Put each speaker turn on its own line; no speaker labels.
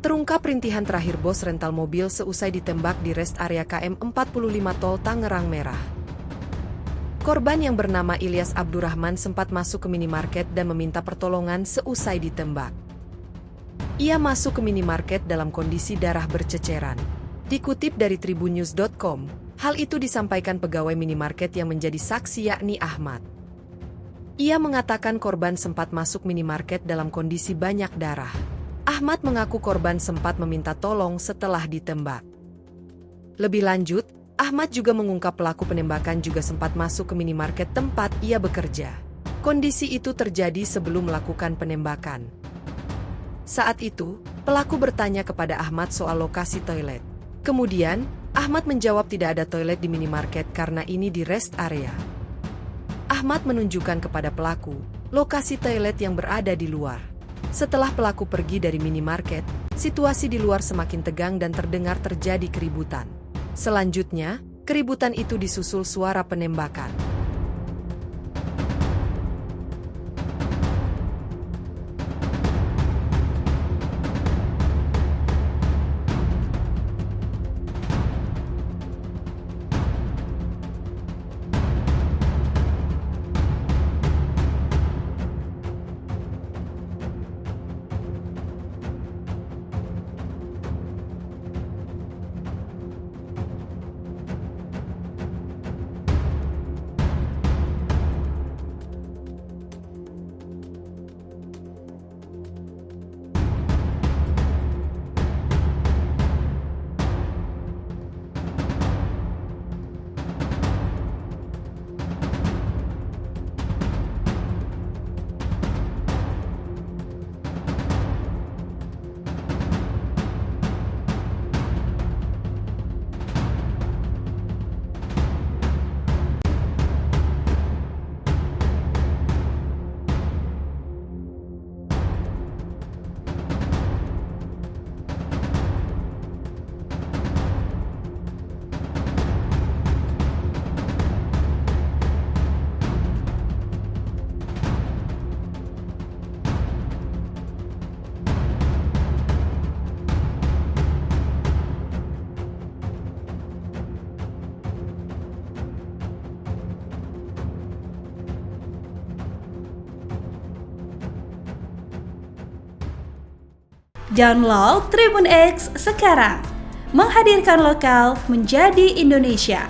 Terungkap rintihan terakhir bos rental mobil seusai ditembak di rest area KM 45 Tol Tangerang Merah. Korban yang bernama Ilyas Abdurrahman sempat masuk ke minimarket dan meminta pertolongan seusai ditembak. Ia masuk ke minimarket dalam kondisi darah berceceran. Dikutip dari tribunnews.com, hal itu disampaikan pegawai minimarket yang menjadi saksi yakni Ahmad. Ia mengatakan korban sempat masuk minimarket dalam kondisi banyak darah. Ahmad mengaku korban sempat meminta tolong setelah ditembak. Lebih lanjut, Ahmad juga mengungkap pelaku penembakan juga sempat masuk ke minimarket tempat ia bekerja. Kondisi itu terjadi sebelum melakukan penembakan. Saat itu, pelaku bertanya kepada Ahmad soal lokasi toilet. Kemudian, Ahmad menjawab tidak ada toilet di minimarket karena ini di rest area. Ahmad menunjukkan kepada pelaku lokasi toilet yang berada di luar. Setelah pelaku pergi dari minimarket, situasi di luar semakin tegang dan terdengar terjadi keributan. Selanjutnya, keributan itu disusul suara penembakan.
Download Tribun X sekarang, menghadirkan lokal menjadi Indonesia.